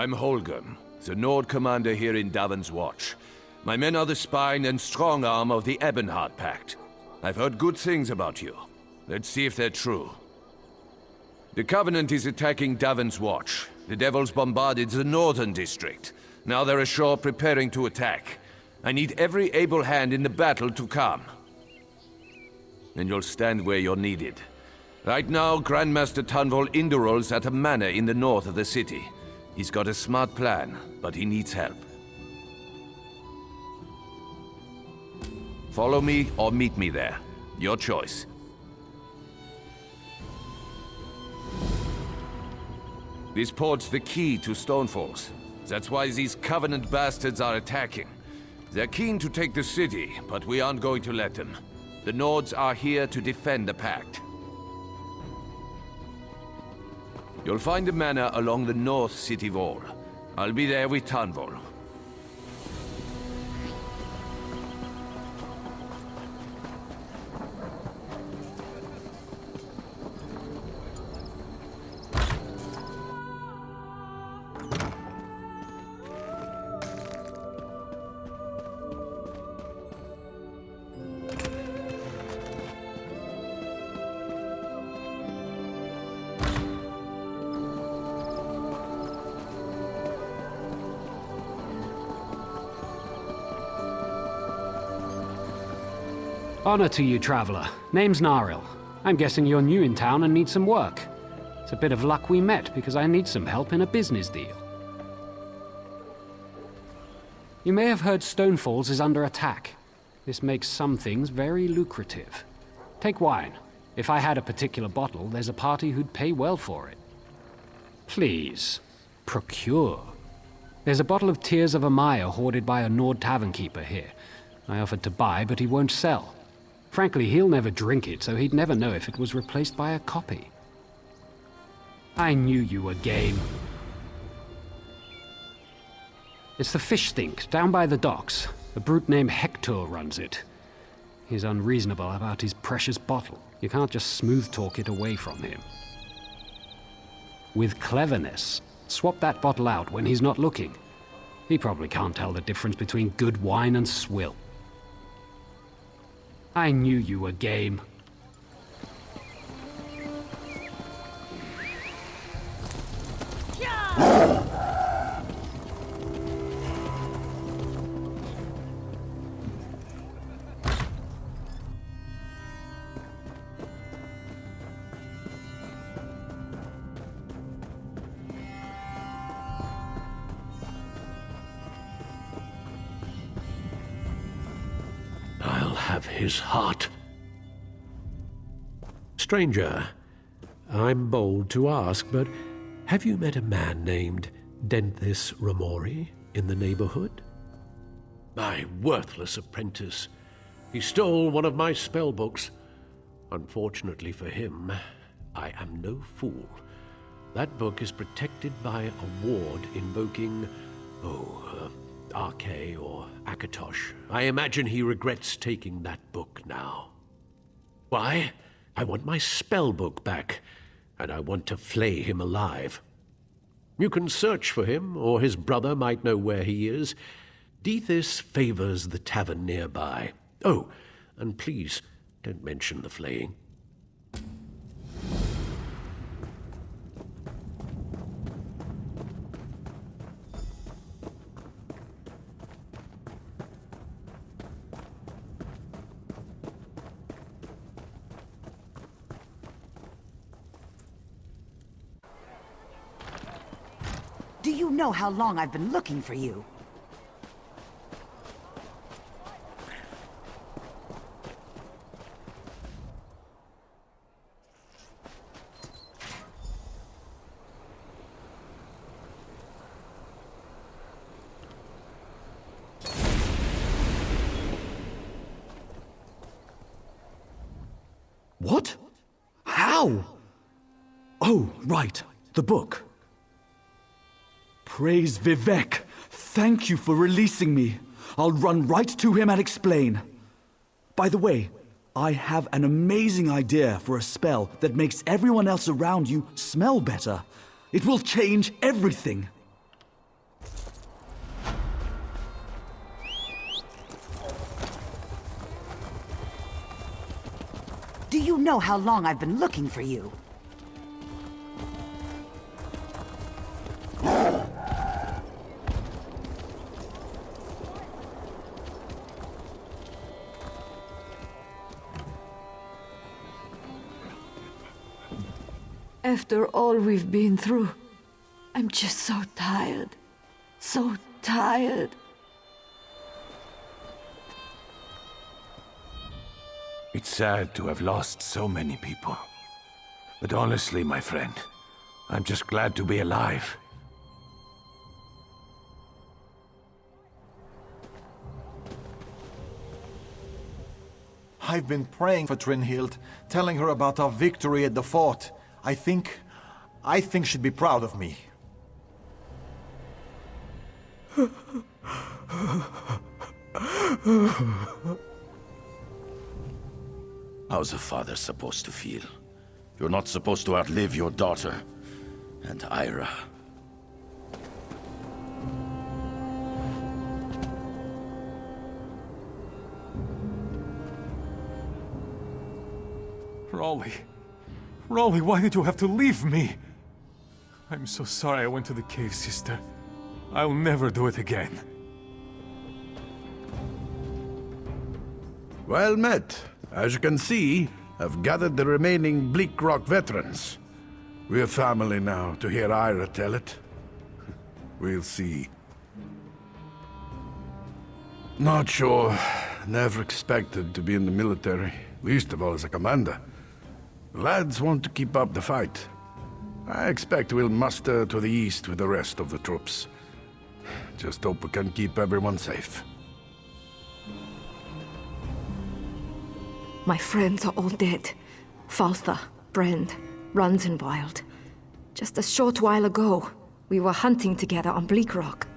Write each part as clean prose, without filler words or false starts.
I'm Holgrim, the Nord commander here in Davon's Watch. My men are the spine and strong arm of the Ebonheart Pact. I've heard good things about you. Let's see if they're true. The Covenant is attacking Davon's Watch. The Devils bombarded the northern district. Now they're ashore preparing to attack. I need every able hand in the battle to come. And you'll stand where you're needed. Right now, Grandmaster Tunvol Indural's at a manor in the north of the city. He's got a smart plan, but he needs help. Follow me or meet me there. Your choice. This port's the key to Stonefalls. That's why these Covenant bastards are attacking. They're keen to take the city, but we aren't going to let them. The Nords are here to defend the Pact. You'll find a manor along the north city wall. I'll be there with Tunvol. Honor to you, traveler. Name's Naril. I'm guessing you're new in town and need some work. It's a bit of luck we met, because I need some help in a business deal. You may have heard Stonefalls is under attack. This makes some things very lucrative. Take wine. If I had a particular bottle, there's a party who'd pay well for it. Please, procure. There's a bottle of Tears of Amaya hoarded by a Nord tavern keeper here. I offered to buy, but he won't sell. Frankly, he'll never drink it, so he'd never know if it was replaced by a copy. I knew you were game. It's the Fish Stink, down by the docks. A brute named Hector runs it. He's unreasonable about his precious bottle. You can't just smooth talk it away from him. With cleverness, swap that bottle out when he's not looking. He probably can't tell the difference between good wine and swill. I knew you were game. Have his heart. Stranger, I'm bold to ask, but have you met a man named Denthis Ramori in the neighborhood? My worthless apprentice. He stole one of my spell books. Unfortunately for him, I am no fool. That book is protected by a ward invoking, Arche or Akatosh. I imagine he regrets taking that book now. Why? I want my spell book back, and I want to flay him alive. You can search for him, or his brother might know where he is. Dethys favors the tavern nearby. Oh, and please, don't mention the flaying. Do you know how long I've been looking for you? What? How? Oh, right. The book. Praise Vivek. Thank you for releasing me. I'll run right to him and explain. By the way, I have an amazing idea for a spell that makes everyone else around you smell better. It will change everything. Do you know how long I've been looking for you? After all we've been through, I'm just so tired. So tired. It's sad to have lost so many people. But honestly, my friend, I'm just glad to be alive. I've been praying for Trinhild, telling her about our victory at the fort. I think she'd be proud of me. How's a father supposed to feel? You're not supposed to outlive your daughter and Ira. Raleigh, why did you have to leave me? I'm so sorry I went to the cave, sister. I'll never do it again. Well met. As you can see, I've gathered the remaining Bleak Rock veterans. We're family now, to hear Ira tell it. We'll see. Not sure. Never expected to be in the military, least of all as a commander. The lads want to keep up the fight. I expect we'll muster to the east with the rest of the troops. Just hope we can keep everyone safe. My friends are all dead. Faltha, Brand, Runzenwild. Just a short while ago, we were hunting together on Bleak Rock.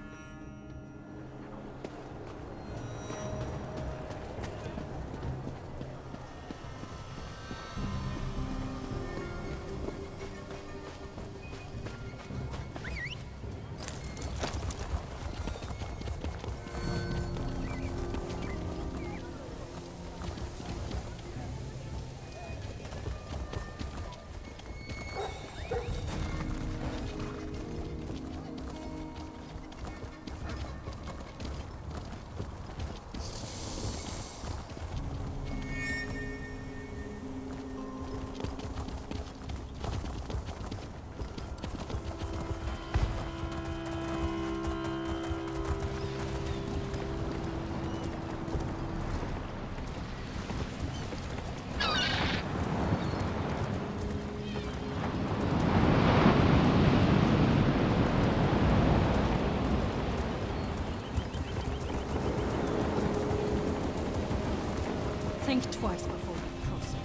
Think twice before you cross it.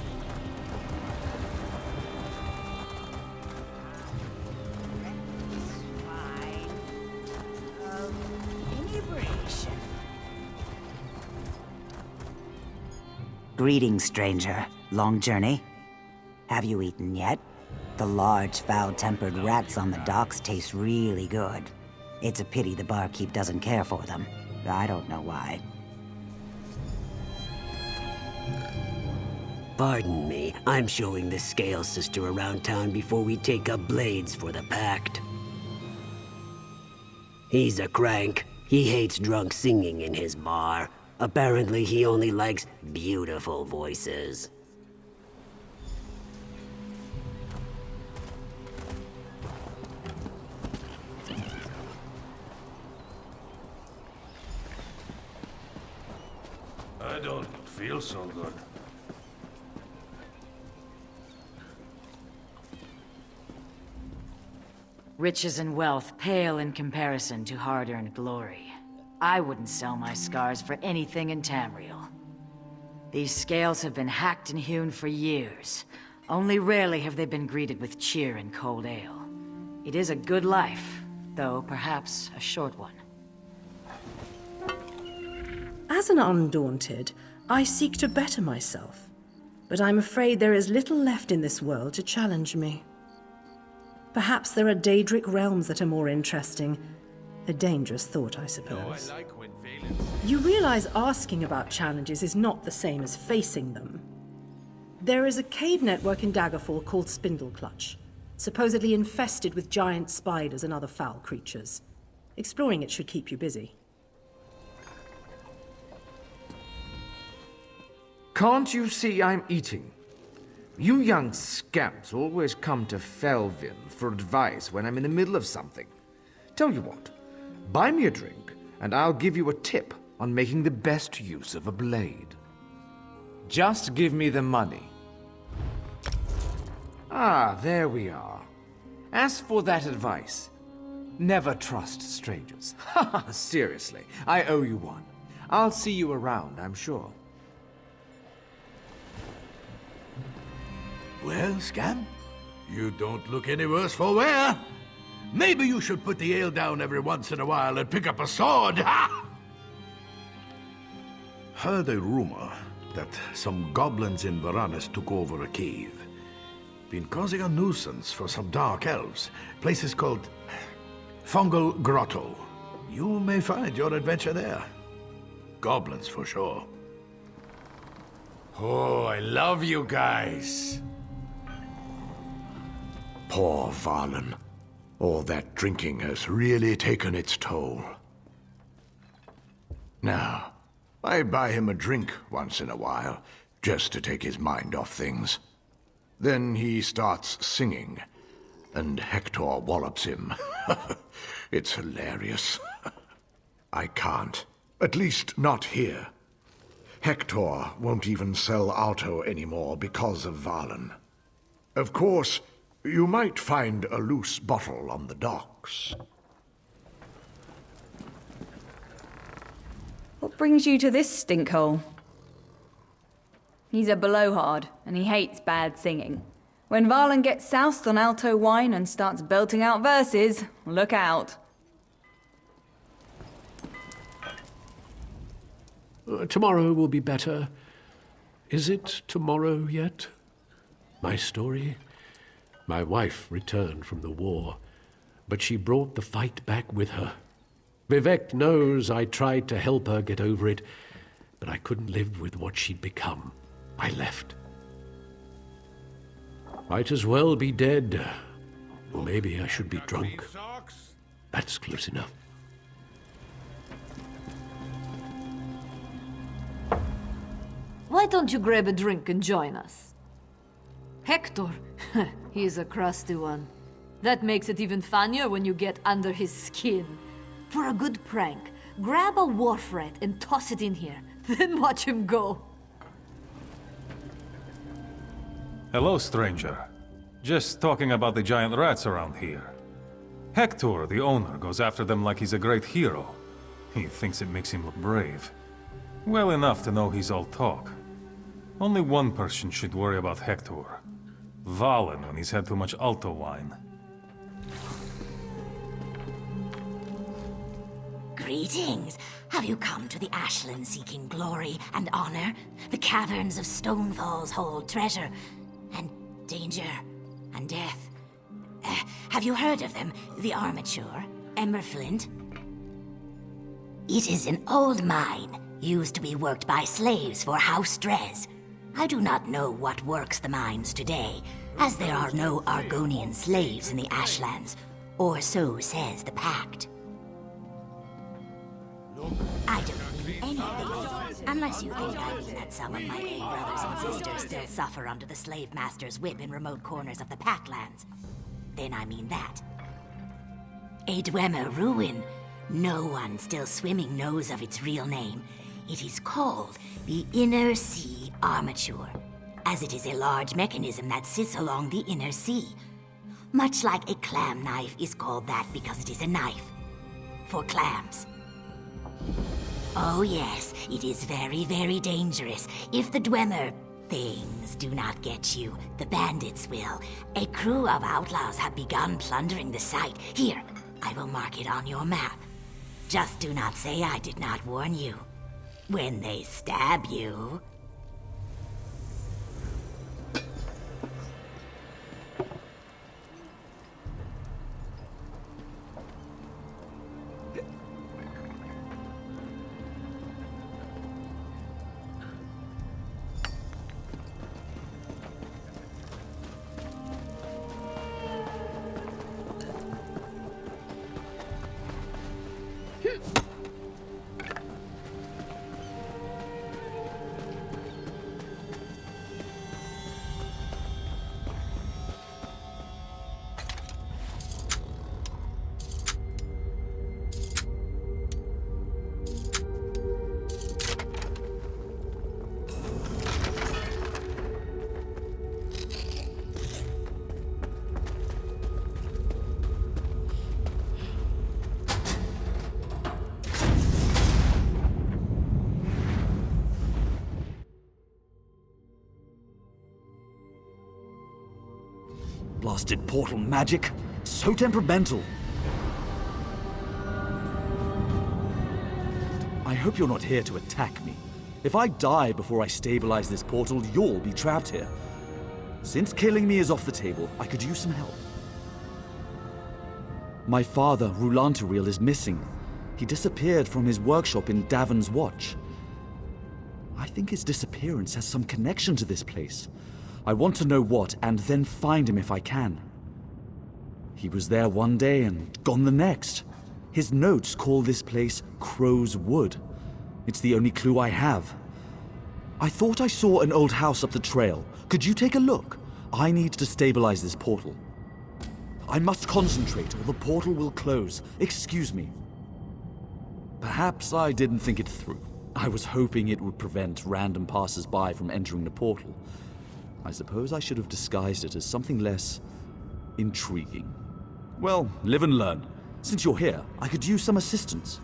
Greetings, stranger. Long journey? Have you eaten yet? The large, foul-tempered rats on the docks taste really good. It's a pity the barkeep doesn't care for them. I don't know why. Pardon me, I'm showing the Scale Sister around town before we take up blades for the Pact. He's a crank. He hates drunk singing in his bar. Apparently he only likes beautiful voices. I don't feel so good. Riches and wealth pale in comparison to hard-earned glory. I wouldn't sell my scars for anything in Tamriel. These scales have been hacked and hewn for years. Only rarely have they been greeted with cheer and cold ale. It is a good life, though perhaps a short one. As an Undaunted, I seek to better myself. But I'm afraid there is little left in this world to challenge me. Perhaps there are Daedric realms that are more interesting. A dangerous thought, I suppose. You realize asking about challenges is not the same as facing them. There is a cave network in Daggerfall called Spindleclutch, supposedly infested with giant spiders and other foul creatures. Exploring it should keep you busy. Can't you see I'm eating? You young scamps always come to Felvin for advice when I'm in the middle of something. Tell you what, buy me a drink, and I'll give you a tip on making the best use of a blade. Just give me the money. Ah, there we are. As for that advice, never trust strangers. Haha, seriously, I owe you one. I'll see you around, I'm sure. Well, Scamp, you don't look any worse for wear. Maybe you should put the ale down every once in a while and pick up a sword, ha! Heard a rumor that some goblins in Varanus took over a cave. Been causing a nuisance for some dark elves. Place is called Fungal Grotto. You may find your adventure there. Goblins for sure. Oh, I love you guys. Poor Valen. All that drinking has really taken its toll. Now, I buy him a drink once in a while, just to take his mind off things. Then he starts singing, and Hector wallops him. It's hilarious. I can't. At least not here. Hector won't even sell Alto anymore because of Valen. Of course, you might find a loose bottle on the docks. What brings you to this stinkhole? He's a blowhard, and he hates bad singing. When Valen gets soused on Alto wine and starts belting out verses, look out. Tomorrow will be better. Is it tomorrow yet? My story? My wife returned from the war, but she brought the fight back with her. Vivek knows I tried to help her get over it, but I couldn't live with what she'd become. I left. Might as well be dead. Or maybe I should be drunk. That's close enough. Why don't you grab a drink and join us? Hector, he's a crusty one. That makes it even funnier when you get under his skin. For a good prank, grab a wharf rat and toss it in here, then watch him go. Hello, stranger. Just talking about the giant rats around here. Hector, the owner, goes after them like he's a great hero. He thinks it makes him look brave. Well enough to know he's all talk. Only one person should worry about Hector. Valen when he's had too much Alto wine. Greetings! Have you come to the Ashland seeking glory and honor? The caverns of Stonefalls hold treasure, and danger, and death. Have you heard of them? The Armature? Emberflint? It is an old mine, used to be worked by slaves for House Drez. I do not know what works the mines today, as there are no Argonian slaves in the Ashlands, or so says the Pact. I don't mean anything, unless you think I mean that some of my gay brothers and sisters still suffer under the slave master's whip in remote corners of the Packlands. Then I mean that. A Dwemer ruin. No one still swimming knows of its real name. It is called the Inner Sea Armature, as it is a large mechanism that sits along the inner sea. Much like a clam knife is called that because it is a knife. For clams. Oh yes, it is very, very dangerous. If the Dwemer things do not get you, the bandits will. A crew of outlaws have begun plundering the site. Here, I will mark it on your map. Just do not say I did not warn you. When they stab you... Blasted portal magic. So temperamental. I hope you're not here to attack me. If I die before I stabilize this portal, you'll be trapped here. Since killing me is off the table, I could use some help. My father, Rulantaril, is missing. He disappeared from his workshop in Davon's Watch. I think his disappearance has some connection to this place. I want to know what, and then find him if I can. He was there one day and gone the next. His notes call this place Crow's Wood. It's the only clue I have. I thought I saw an old house up the trail. Could you take a look? I need to stabilize this portal. I must concentrate or the portal will close. Excuse me. Perhaps I didn't think it through. I was hoping it would prevent random passers-by from entering the portal. I suppose I should have disguised it as something less intriguing. Well, live and learn. Since you're here, I could use some assistance.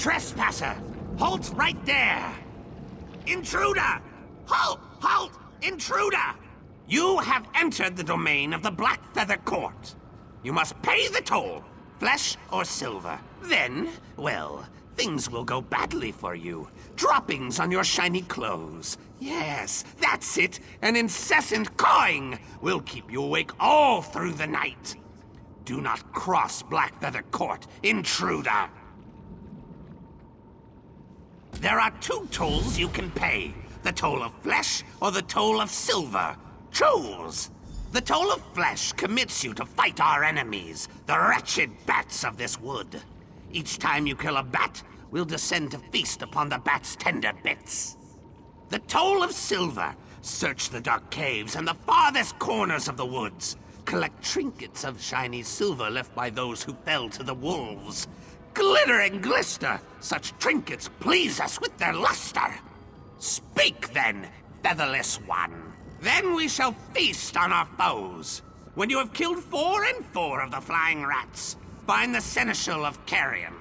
Trespasser! Halt right there! Intruder! Halt! Halt! Intruder! You have entered the domain of the Blackfeather Court. You must pay the toll, flesh or silver. Then, well, things will go badly for you. Droppings on your shiny clothes. Yes, that's it. An incessant cawing will keep you awake all through the night. Do not cross Blackfeather Court, intruder! There are two tolls you can pay. The toll of flesh or the toll of silver. Choose! The toll of flesh commits you to fight our enemies, the wretched bats of this wood. Each time you kill a bat, we'll descend to feast upon the bat's tender bits. The toll of silver. Search the dark caves and the farthest corners of the woods. Collect trinkets of shiny silver left by those who fell to the wolves. Glitter and glister, such trinkets please us with their luster. Speak then, featherless one. Then we shall feast on our foes. When you have killed 4 and 4 of the flying rats, find the seneschal of carrion.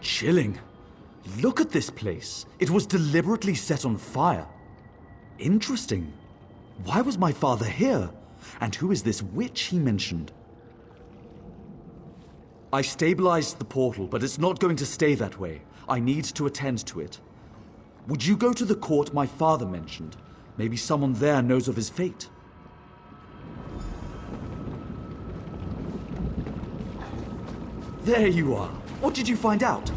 Chilling. Look at this place. It was deliberately set on fire. Interesting. Why was my father here? And who is this witch he mentioned? I stabilized the portal, but it's not going to stay that way. I need to attend to it. Would you go to the court my father mentioned? Maybe someone there knows of his fate. There you are. What did you find out?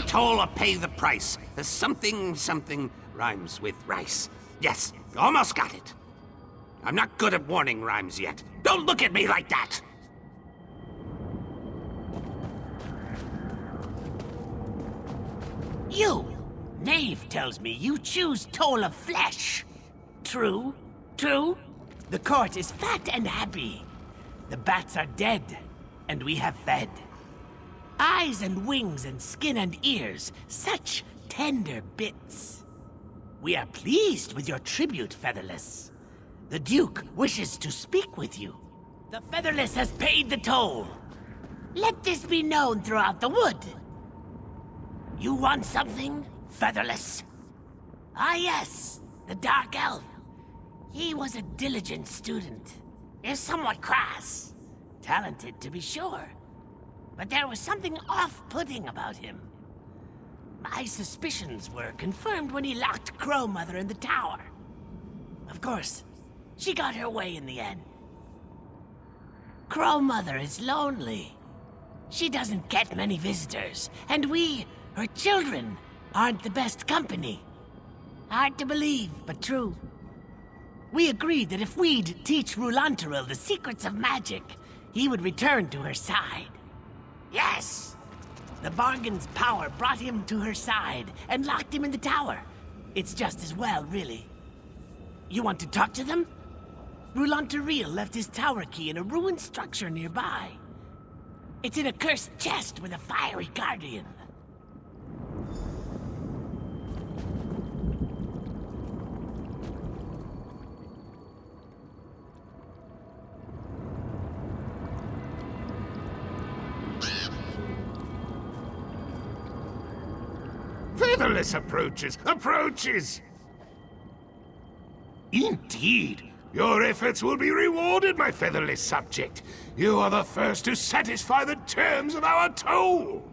toll or pay the price. The something rhymes with rice. Yes, almost got it. I'm not good at warning rhymes yet. Don't look at me like that! You! Knave tells me you choose toll of flesh. True? True? The court is fat and happy. The bats are dead, and we have fed. Eyes and wings and skin and ears, such tender bits. We are pleased with your tribute, Featherless. The Duke wishes to speak with you. The Featherless has paid the toll. Let this be known throughout the wood. You want something, Featherless? Ah, yes, the Dark Elf. He was a diligent student. Is somewhat crass. Talented, to be sure. But there was something off-putting about him. My suspicions were confirmed when he locked Crow Mother in the tower. Of course, she got her way in the end. Crow Mother is lonely. She doesn't get many visitors, and we, her children, aren't the best company. Hard to believe, but true. We agreed that if we'd teach Rulantaril the secrets of magic, he would return to her side. Yes! The bargain's power brought him to her side and locked him in the tower. It's just as well, really. You want to talk to them? Rulantaril left his tower key in a ruined structure nearby. It's in a cursed chest with a fiery guardian. Featherless approaches! Indeed. Your efforts will be rewarded, my featherless subject. You are the first to satisfy the terms of our toll.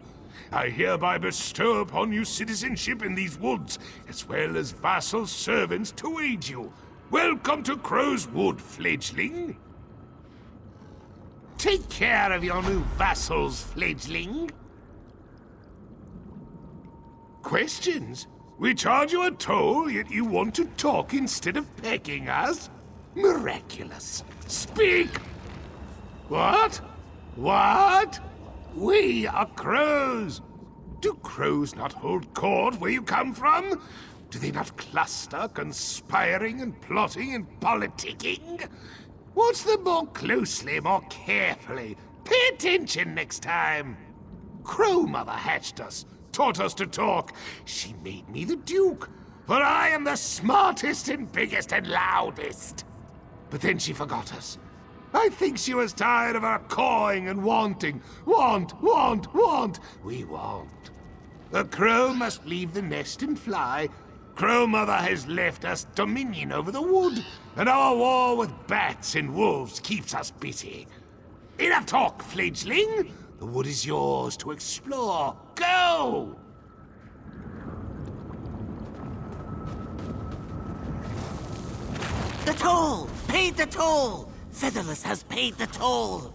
I hereby bestow upon you citizenship in these woods, as well as vassal servants to aid you. Welcome to Crow's Wood, fledgling. Take care of your new vassals, fledgling. Questions? We charge you a toll, yet you want to talk instead of pecking us? Miraculous. Speak! What? What? We are crows. Do crows not hold court where you come from? Do they not cluster, conspiring and plotting and politicking? Watch them more closely, more carefully. Pay attention next time. Crow Mother hatched us, taught us to talk. She made me the Duke, for I am the smartest and biggest and loudest. But then she forgot us. I think she was tired of our cawing and wanting. Want. We want. A crow must leave the nest and fly. Crow Mother has left us dominion over the wood, and our war with bats and wolves keeps us busy. Enough talk, fledgling. The wood is yours to explore. Go! The toll! Paid the toll! Featherless has paid the toll!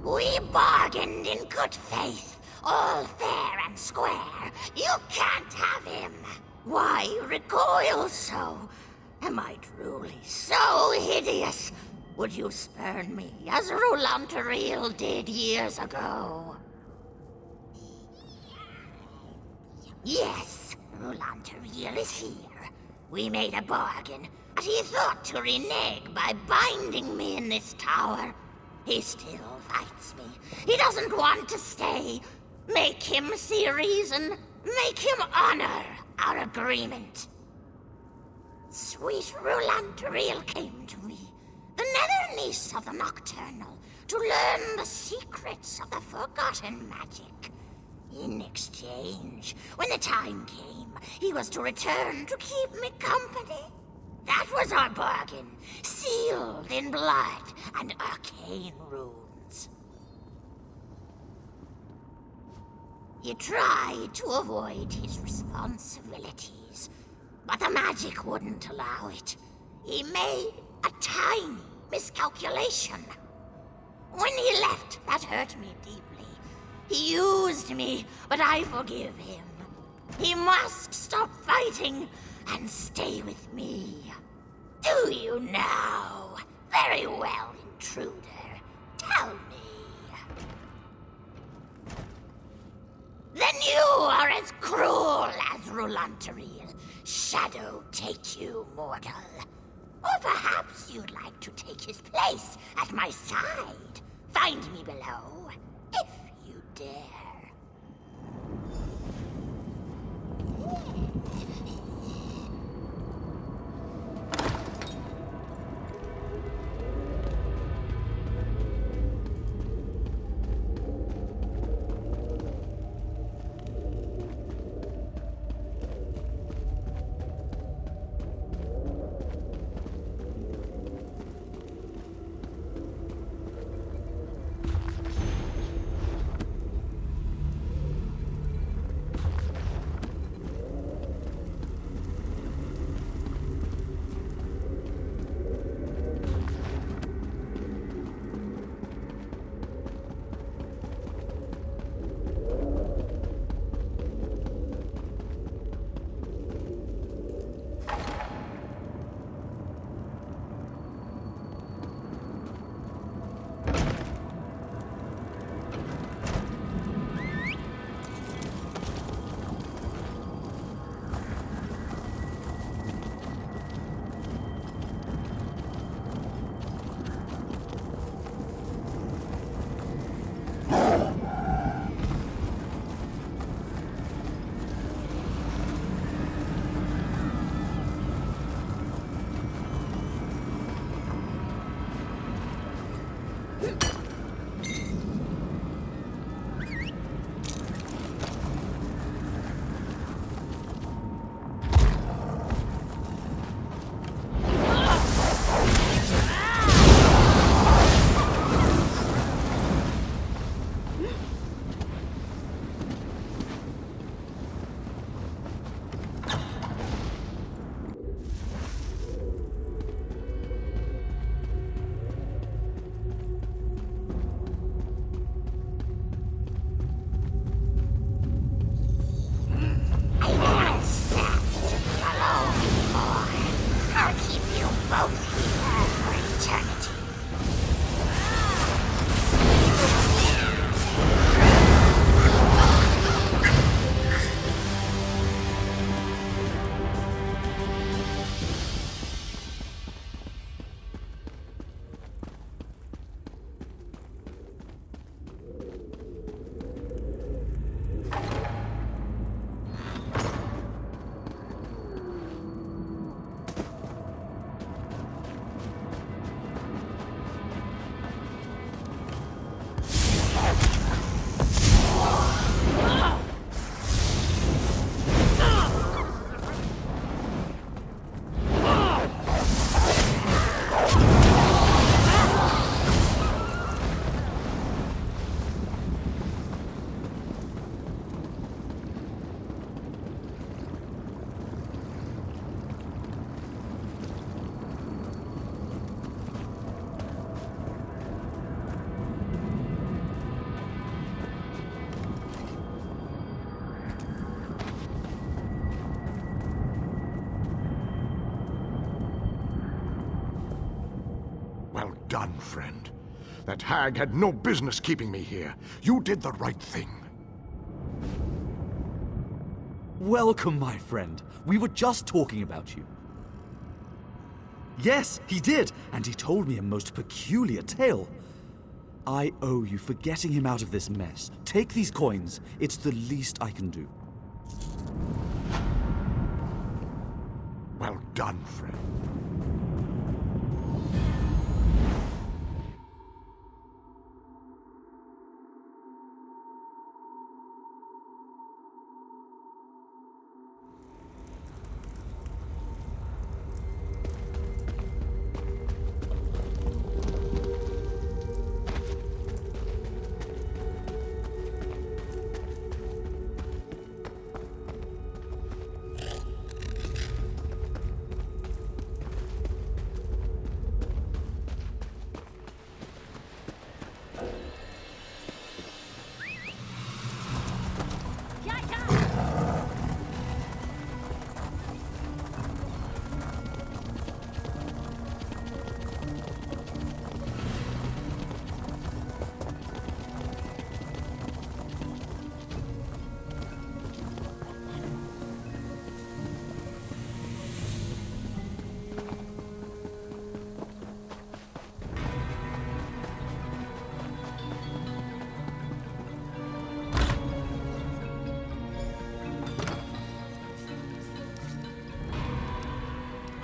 We bargained in good faith, all fair and square. You can't have him. Why recoil so? Am I truly so hideous? Would you spurn me as Roulantaril did years ago? Yes, Roulantaril is here. We made a bargain, but he thought to renege by binding me in this tower. He still fights me. He doesn't want to stay. Make him see reason. Make him honor our agreement. Sweet Roulantaril came to me, the nether niece of the Nocturnal, to learn the secrets of the forgotten magic. In exchange, when the time came, he was to return to keep me company. That was our bargain, sealed in blood and arcane runes. He tried to avoid his responsibilities, but the magic wouldn't allow it. He made a tiny miscalculation. When he left, that hurt me deeply. He used me, but I forgive him. He must stop fighting and stay with me. Do you now? Very well, intruder. Tell me. Then you are as cruel as Roulantaril. Shadow take you, mortal. Or perhaps you'd like to take his place at my side. Find me below, if you dare. done, friend. That hag had no business keeping me here. You did the right thing. Welcome, my friend. We were just talking about you. Yes, he did, and he told me a most peculiar tale. I owe you for getting him out of this mess. Take these coins. It's the least I can do. Well done, friend.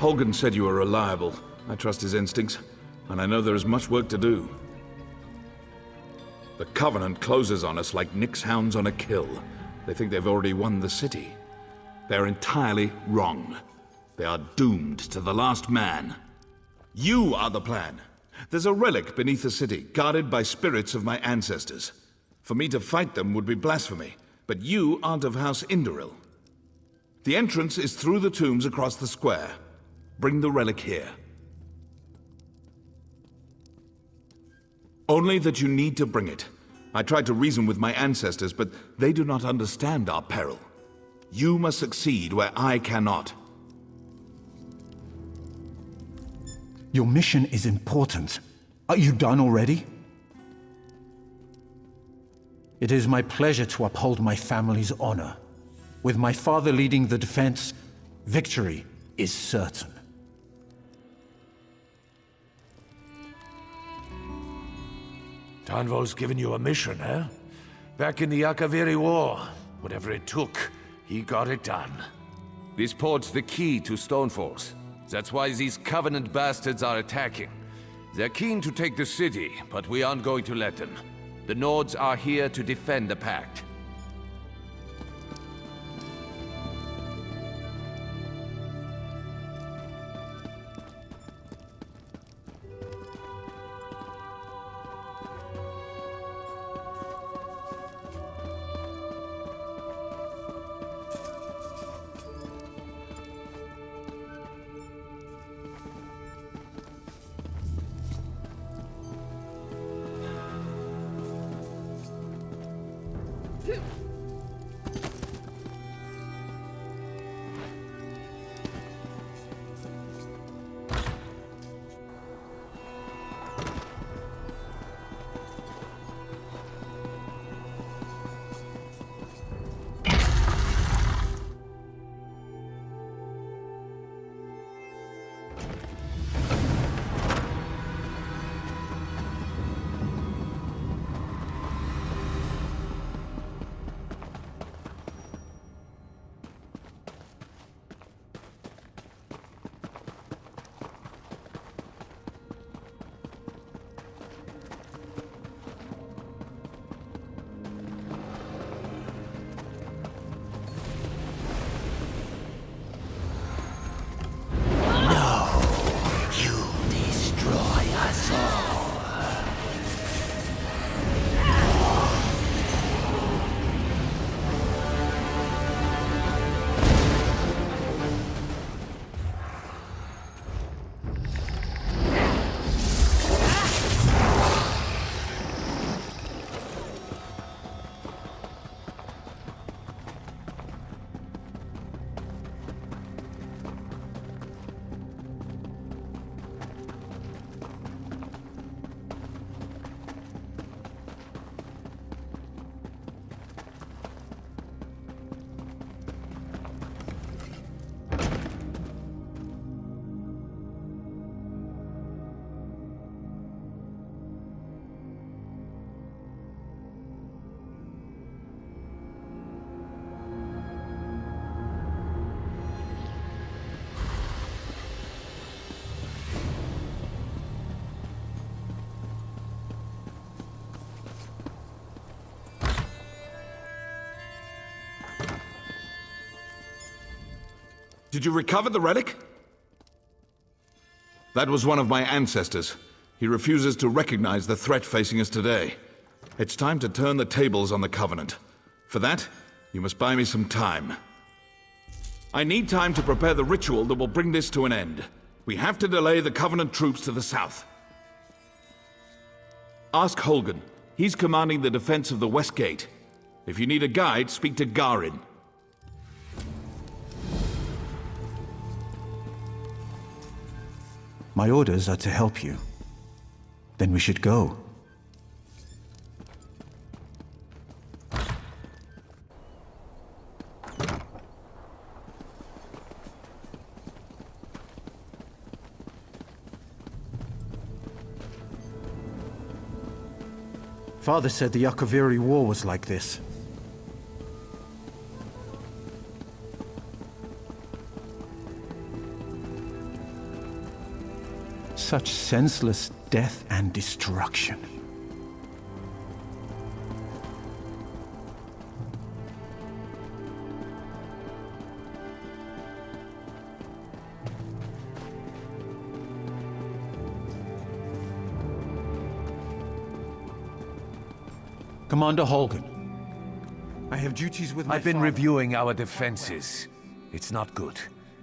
Holgen said you were reliable. I trust his instincts, and I know there is much work to do. The Covenant closes on us like Nick's hounds on a kill. They think they've already won the city. They're entirely wrong. They are doomed to the last man. You are the plan. There's a relic beneath the city, guarded by spirits of my ancestors. For me to fight them would be blasphemy, but you aren't of House Indoril. The entrance is through the tombs across the square. Bring the relic here. Only that you need to bring it. I tried to reason with my ancestors, but they do not understand our peril. You must succeed where I cannot. Your mission is important. Are you done already? It is my pleasure to uphold my family's honor. With my father leading the defense, victory is certain. Tanvo's given you a mission, eh? Back in the Akaviri War, whatever it took, he got it done. This port's the key to Stonefalls. That's why these Covenant bastards are attacking. They're keen to take the city, but we aren't going to let them. The Nords are here to defend the Pact. Did you recover the relic? That was one of my ancestors. He refuses to recognize the threat facing us today. It's time to turn the tables on the Covenant. For that, you must buy me some time. I need time to prepare the ritual that will bring this to an end. We have to delay the Covenant troops to the south. Ask Holgan. He's commanding the defense of the West Gate. If you need a guide, speak to Garin. My orders are to help you. Then we should go. Father said the Akaviri War was like this. Such senseless death and destruction. Commander Holgan, I have duties with my I've been father. reviewing our defenses. It's not good.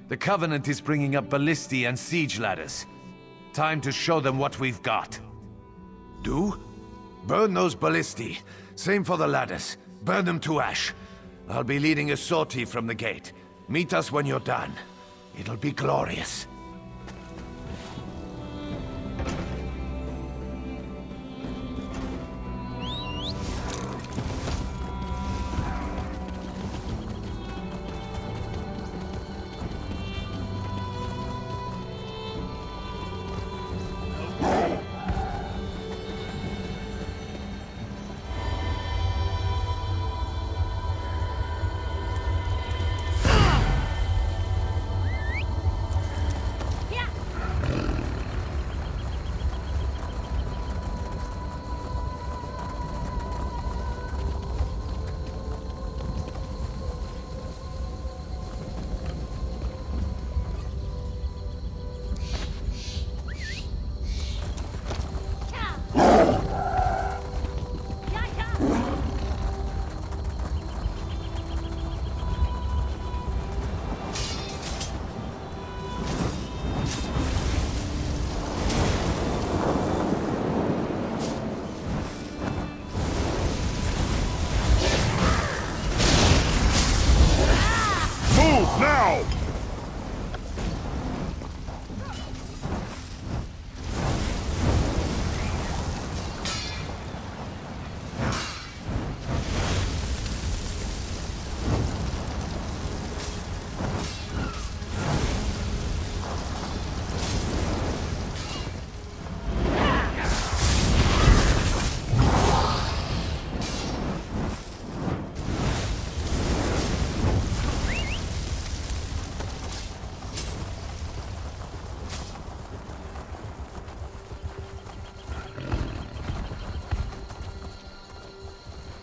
The Covenant is bringing up ballistae and siege ladders. Time to show them what we've got. Do? Burn those ballistae. Same for the ladders. Burn them to ash. I'll be leading a sortie from the gate. Meet us when you're done. It'll be glorious. Now!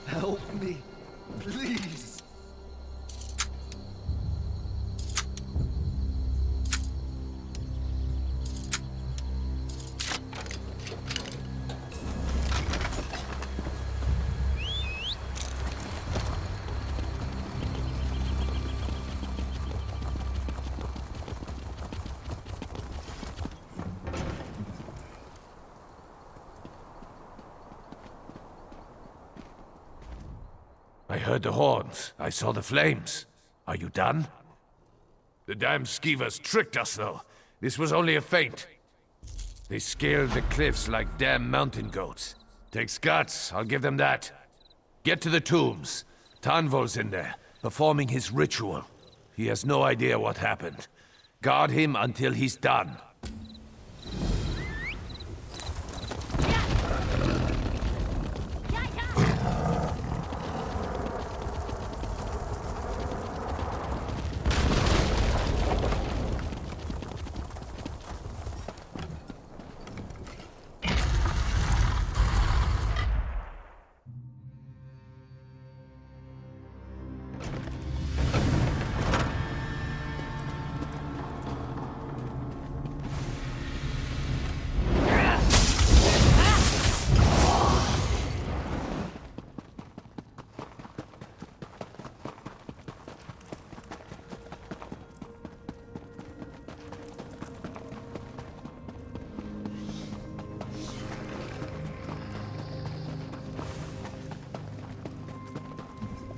Help me, please. I heard the horns. I saw the flames. Are you done? The damn skeevers tricked us, though. This was only a feint. They scaled the cliffs like damn mountain goats. Takes guts, I'll give them that. Get to the tombs. Tanvol's in there, performing his ritual. He has no idea what happened. Guard him until he's done.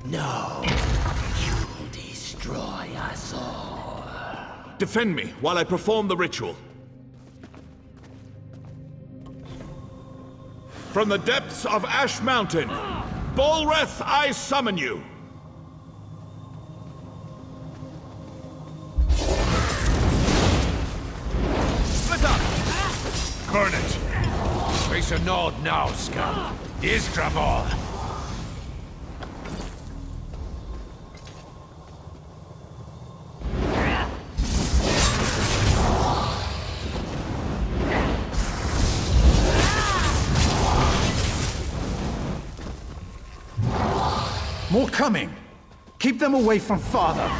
No. You'll destroy us all. Defend me while I perform the ritual. From the depths of Ash Mountain, Bolreth, I summon you! Split up! Burn it! Face a nod now, scum! Iskrabor! More coming! Keep them away from Father!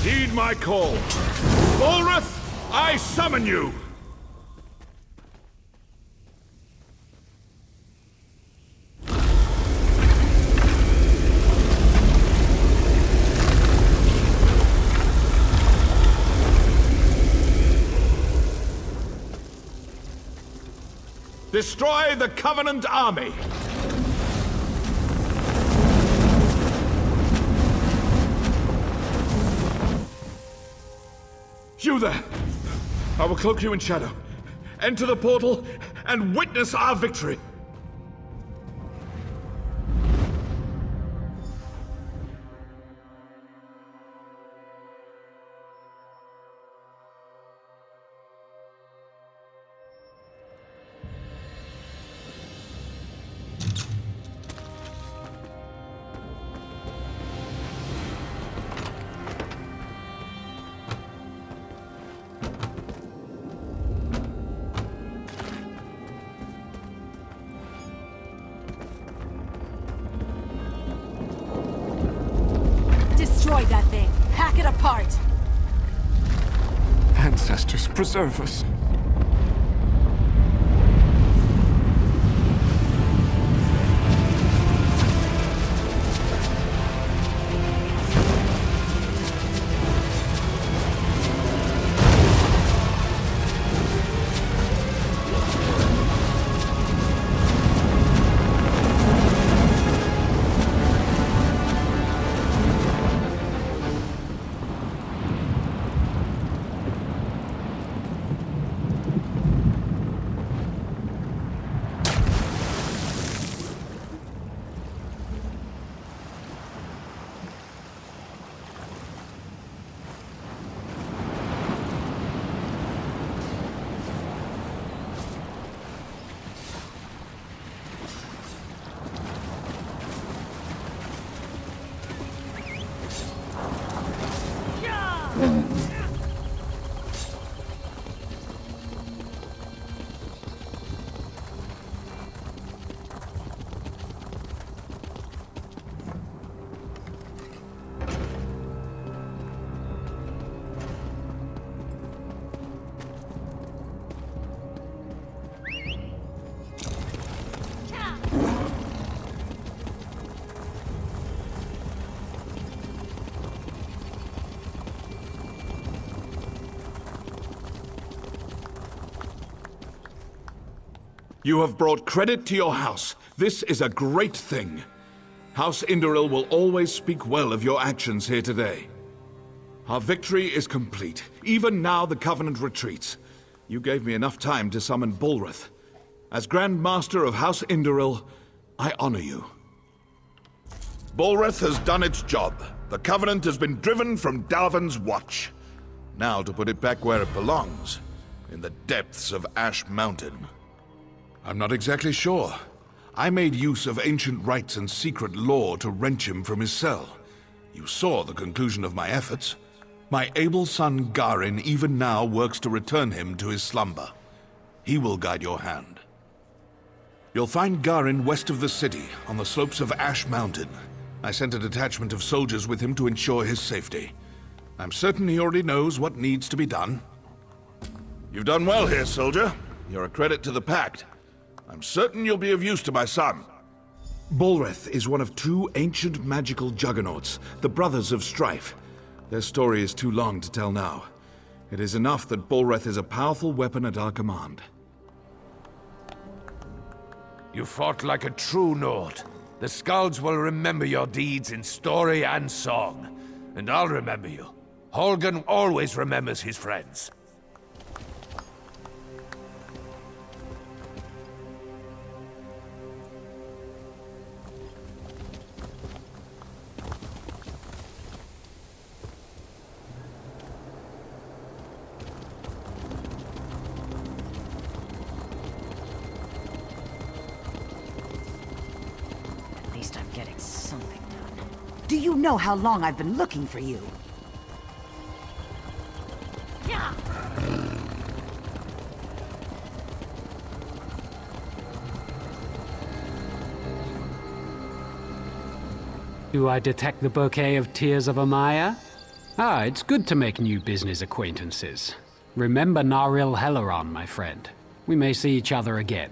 Heed my call. Bolreth, I summon you! Destroy the Covenant army! You there! I will cloak you in shadow. Enter the portal and witness our victory! Destroy that thing! Hack it apart! Ancestors, preserve us. You have brought credit to your house. This is a great thing. House Indoril will always speak well of your actions here today. Our victory is complete. Even now the Covenant retreats. You gave me enough time to summon Bolreth. As Grand Master of House Indoril, I honor you. Bolreth has done its job. The Covenant has been driven from Dalvin's Watch. Now to put it back where it belongs, in the depths of Ash Mountain. I'm not exactly sure. I made use of ancient rites and secret lore to wrench him from his cell. You saw the conclusion of my efforts. My able son Garin even now works to return him to his slumber. He will guide your hand. You'll find Garin west of the city, on the slopes of Ash Mountain. I sent a detachment of soldiers with him to ensure his safety. I'm certain he already knows what needs to be done. You've done well here, soldier. You're a credit to the Pact. I'm certain you'll be of use to my son. Bolreth is one of two ancient magical juggernauts, the Brothers of Strife. Their story is too long to tell now. It is enough that Bolreth is a powerful weapon at our command. You fought like a true Nord. The Skalds will remember your deeds in story and song. And I'll remember you. Holgen always remembers his friends. At least I'm getting something done. Do you know how long I've been looking for you? Do I detect the bouquet of tears of Amaya? Ah, it's good to make new business acquaintances. Remember Naril Helleron, my friend. We may see each other again.